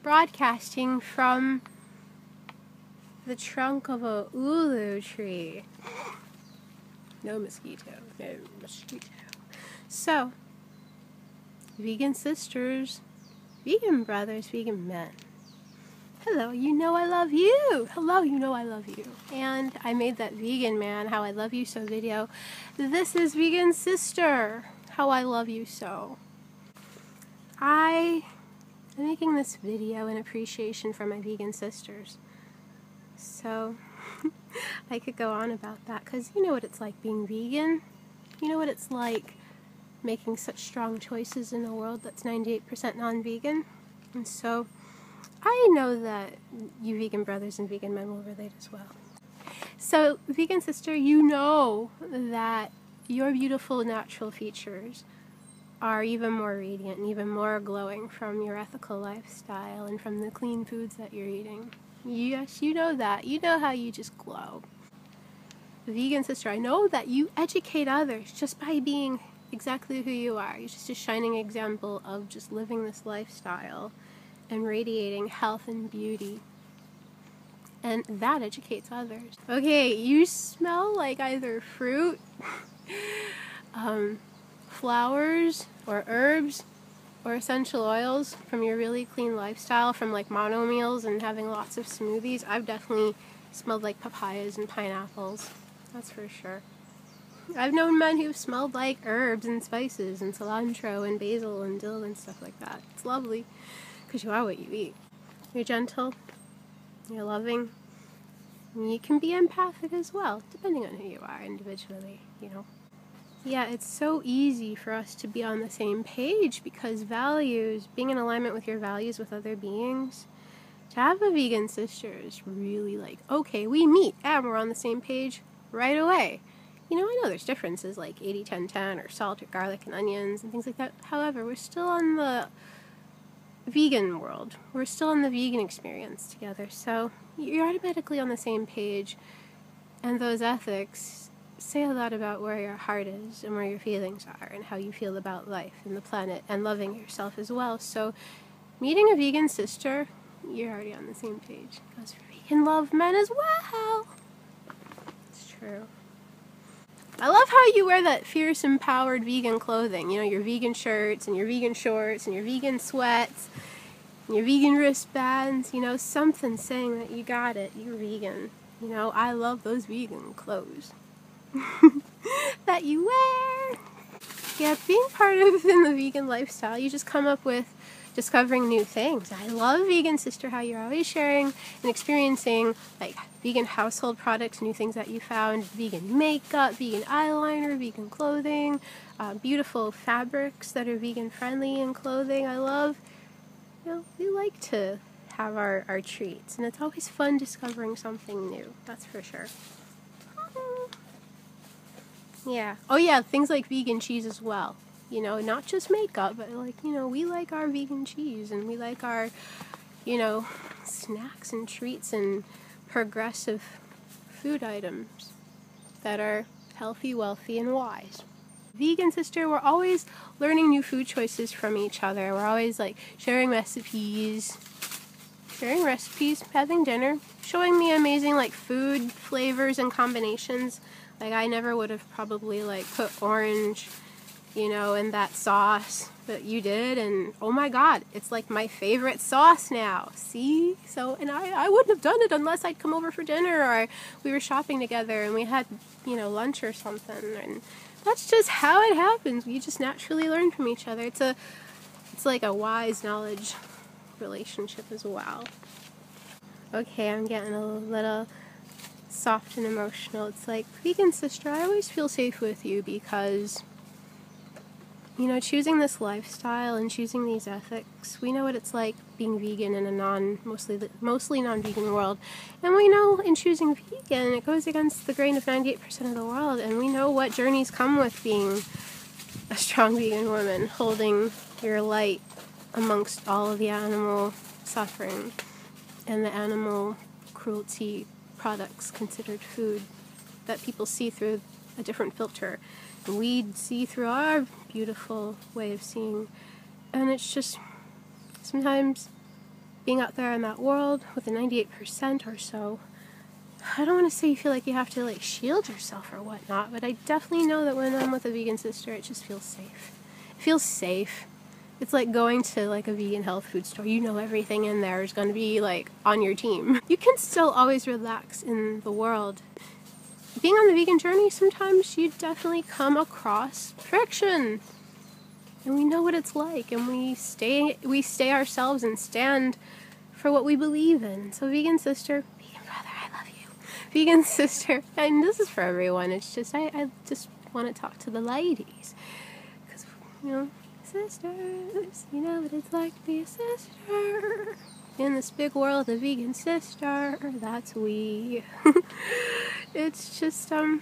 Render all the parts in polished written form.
broadcasting from the trunk of a ulu tree. No mosquito. So, vegan sisters, vegan brothers, vegan men. Hello, you know I love you. Hello, you know I love you. And I made that vegan man, how I love you so video. This is vegan sister, how I love you so. I am making this video in appreciation for my vegan sisters. So, I could go on about that, because you know what it's like being vegan. You know what it's like making such strong choices in a world that's 98% non-vegan. And so, I know that you vegan brothers and vegan men will relate as well. So, vegan sister, you know that your beautiful natural features are even more radiant and even more glowing from your ethical lifestyle and from the clean foods that you're eating. Yes, you know that. You know how you just glow. Vegan sister, I know that you educate others just by being exactly who you are. You're just a shining example of just living this lifestyle and radiating health and beauty. And that educates others. Okay, you smell like either fruit, flowers, or herbs, or essential oils from your really clean lifestyle, from like mono meals and having lots of smoothies. I've definitely smelled like papayas and pineapples. That's for sure. I've known men who've smelled like herbs and spices and cilantro and basil and dill and stuff like that. It's lovely. Because you are what you eat. You're gentle, you're loving, and you can be empathic as well, depending on who you are individually, you know. Yeah, it's so easy for us to be on the same page because values, being in alignment with your values with other beings, to have a vegan sister is really like, okay, we meet and we're on the same page right away. You know, I know there's differences like 80-10-10 or salt or garlic and onions and things like that. However, we're still on the vegan world. We're still in the vegan experience together, so you're automatically on the same page, and those ethics say a lot about where your heart is and where your feelings are and how you feel about life and the planet and loving yourself as well. So meeting a vegan sister, you're already on the same page. It goes for vegan love men as well. It's true. I love how you wear that fierce, empowered vegan clothing. You know, your vegan shirts and your vegan shorts and your vegan sweats and your vegan wristbands. You know, something saying that you got it. You're vegan. You know, I love those vegan clothes that you wear. Yeah, being part of in the vegan lifestyle, you just come up with discovering new things. I love vegan sister, how you're always sharing and experiencing like vegan household products, new things that you found, vegan makeup, vegan eyeliner, vegan clothing, beautiful fabrics that are vegan friendly in clothing. I love, you know, we like to have our treats, and it's always fun discovering something new, that's for sure. Yeah. Oh yeah, things like vegan cheese as well. You know, not just makeup, but like, you know, we like our vegan cheese and we like our, you know, snacks and treats and progressive food items that are healthy, wealthy, and wise. Vegan sister, we're always learning new food choices from each other. We're always like sharing recipes, having dinner, showing me amazing like food flavors and combinations. Like I never would have probably like put orange, you know, in that sauce, but you did, and oh my god, it's like my favorite sauce now. See? So, and I wouldn't have done it unless I'd come over for dinner or we were shopping together and we had, you know, lunch or something, and that's just how it happens. We just naturally learn from each other. It's like a wise knowledge relationship as well. Okay, I'm getting a little soft and emotional. It's like, vegan sister, I always feel safe with you because, you know, choosing this lifestyle and choosing these ethics, we know what it's like being vegan in a mostly non-vegan world. And we know in choosing vegan, it goes against the grain of 98% of the world. And we know what journeys come with being a strong vegan woman, holding your light amongst all of the animal suffering and the animal cruelty products considered food that people see through a different filter. We see through our beautiful way of seeing, and it's just sometimes being out there in that world with the 98% or so, I don't want to say you feel like you have to like shield yourself or whatnot, but I definitely know that when I'm with a vegan sister, it just feels safe. It feels safe. It's like going to like a vegan health food store. You know everything in there is going to be like on your team. You can still always relax in the world. Being on the vegan journey, sometimes you definitely come across friction. And we know what it's like, and we stay ourselves and stand for what we believe in. So vegan sister, vegan brother, I love you. Vegan sister, and this is for everyone. It's just, I just want to talk to the ladies. Because, you know, sisters, you know what it's like to be a sister. In this big world of vegan sister, that's we. It's just, you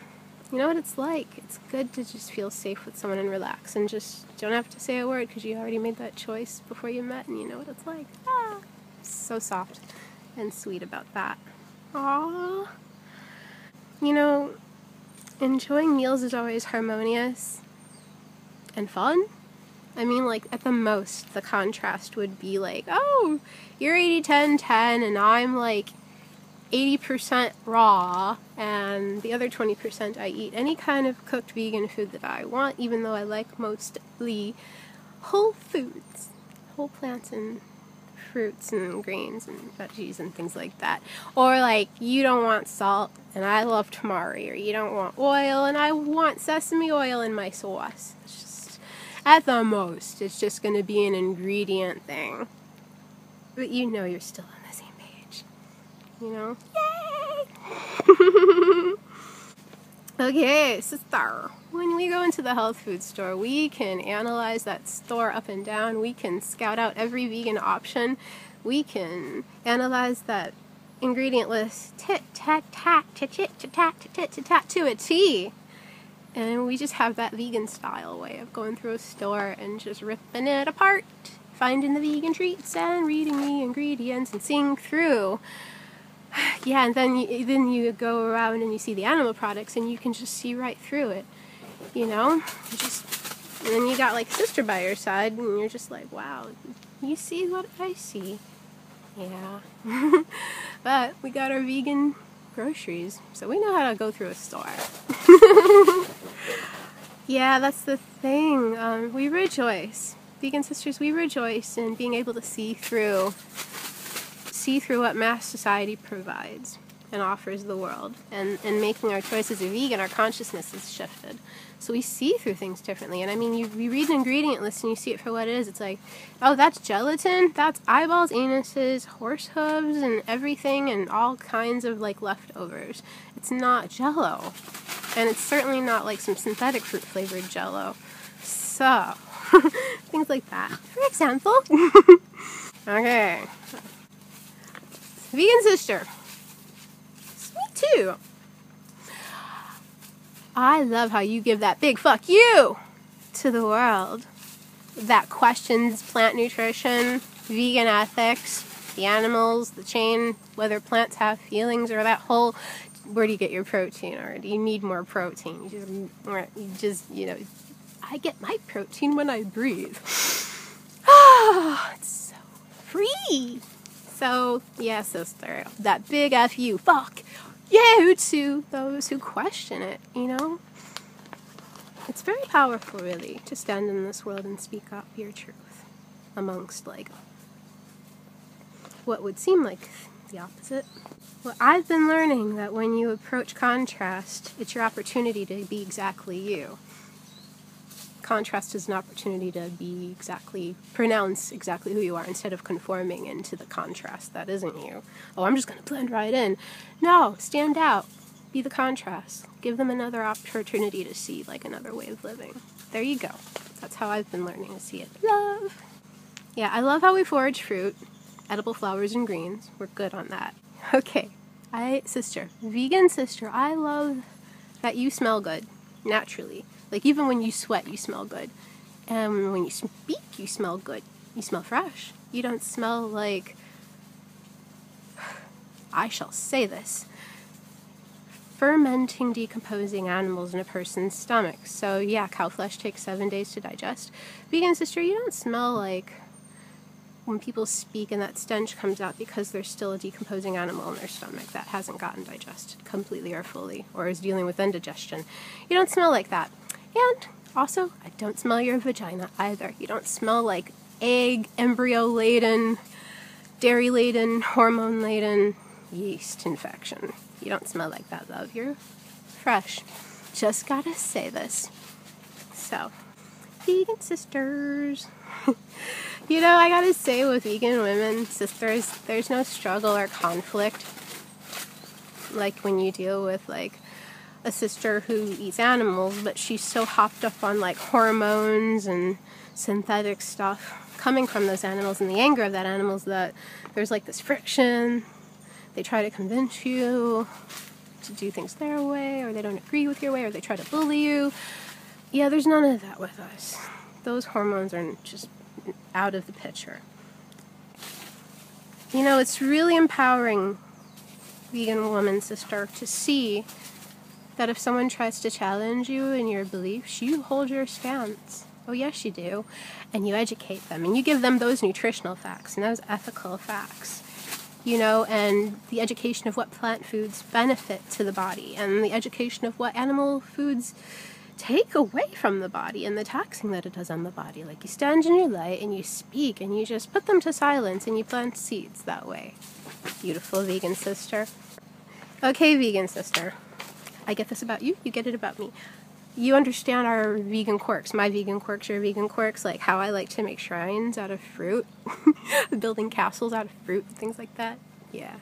know what it's like. It's good to just feel safe with someone and relax and just don't have to say a word because you already made that choice before you met and you know what it's like. Ah, so soft and sweet about that. Aww. You know, enjoying meals is always harmonious and fun. I mean, like, at the most, the contrast would be like, oh, you're 80-10-10 and I'm like 80% raw and the other 20% I eat any kind of cooked vegan food that I want, even though I like mostly whole foods, whole plants and fruits and grains and veggies and things like that. Or like, you don't want salt and I love tamari, or you don't want oil and I want sesame oil in my sauce. It's just, at the most, it's just going to be an ingredient thing. But you know you're still on the same page. You know? Yay! Okay, sister. When we go into the health food store, we can analyze that store up and down. We can scout out every vegan option. We can analyze that ingredient list tit-tat-tat, tit-tit-tat-tit-tat to a T. And we just have that vegan style way of going through a store and just ripping it apart, finding the vegan treats and reading the ingredients and seeing through. Yeah, and then you go around and you see the animal products and you can just see right through it, you know? And then you got like sister by your side and you're just like, wow, you see what I see. Yeah. But we got our vegan groceries, so we know how to go through a store. Yeah, that's the thing. We rejoice. Vegan sisters, we rejoice in being able to see through what mass society provides and offers the world. And making our choice as a vegan, our consciousness is shifted. So we see through things differently. And I mean, you read an ingredient list and you see it for what it is. It's like, oh, that's gelatin, that's eyeballs, anuses, horse hooves, and everything, and all kinds of like leftovers. It's not Jell-O. And it's certainly not like some synthetic fruit flavored Jell-O. So, things like that. For example. Okay. Vegan sister. Me too. I love how you give that big fuck you to the world that questions plant nutrition, vegan ethics, the animals, the chain, whether plants have feelings, or that whole, where do you get your protein, or do you need more protein? You know, I get my protein when I breathe. Oh, it's so free. So, yeah, sister, that big F you, fuck you to those who question it, you know? It's very powerful, really, to stand in this world and speak up your truth amongst, like, what would seem like the opposite. Well, I've been learning that when you approach contrast, it's your opportunity to be exactly you. Contrast is an opportunity to pronounce exactly who you are instead of conforming into the contrast that isn't you. Oh, I'm just going to blend right in. No, stand out. Be the contrast. Give them another opportunity to see, like, another way of living. There you go. That's how I've been learning to see it. Love. Yeah, I love how we forage fruit, edible flowers and greens. We're good on that. Okay. Vegan sister, I love that you smell good, naturally. Like, even when you sweat, you smell good. And when you speak, you smell good. You smell fresh. You don't smell like, I shall say this, fermenting, decomposing animals in a person's stomach. So, yeah, cow flesh takes 7 days to digest. Vegan sister, you don't smell like when people speak and that stench comes out because there's still a decomposing animal in their stomach that hasn't gotten digested completely or fully, or is dealing with indigestion. You don't smell like that. And also, I don't smell your vagina either. You don't smell like egg, embryo-laden, dairy-laden, hormone-laden yeast infection. You don't smell like that, love. You're fresh. Just gotta say this. So, vegan sisters. You know, I gotta say, with vegan women, sisters, there's no struggle or conflict like when you deal with, like, a sister who eats animals, but she's so hopped up on, like, hormones and synthetic stuff coming from those animals and the anger of that animals that there's, like, this friction. They try to convince you to do things their way, or they don't agree with your way, or they try to bully you. Yeah, there's none of that with us. Those hormones are just out of the picture. You know, it's really empowering, vegan woman sister, to see that if someone tries to challenge you in your beliefs, you hold your stance. Oh yes you do. And you educate them, and you give them those nutritional facts and those ethical facts. You know, and the education of what plant foods benefit to the body, and the education of what animal foods take away from the body and the taxing that it does on the body. Like, you stand in your light and you speak and you just put them to silence and you plant seeds that way. Beautiful vegan sister. Okay, vegan sister. I get this about you, you get it about me. You understand our vegan quirks, my vegan quirks, your vegan quirks, like how I like to make shrines out of fruit, building castles out of fruit, things like that. Yeah.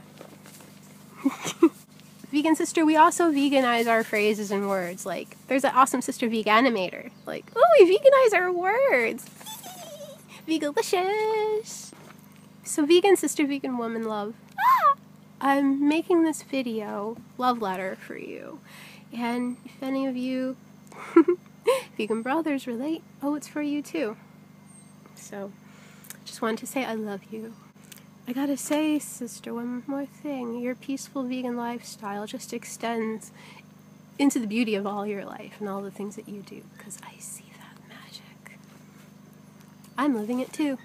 Vegan sister, we also veganize our phrases and words. Like, there's an awesome sister veganimator. Like, oh, we veganize our words. Vegalicious. So vegan sister, vegan woman love. I'm making this video, love letter, for you. And if any of you vegan brothers relate, oh, it's for you too. So, just wanted to say I love you. I gotta say, sister, one more thing. Your peaceful vegan lifestyle just extends into the beauty of all your life and all the things that you do, because I see that magic. I'm living it too.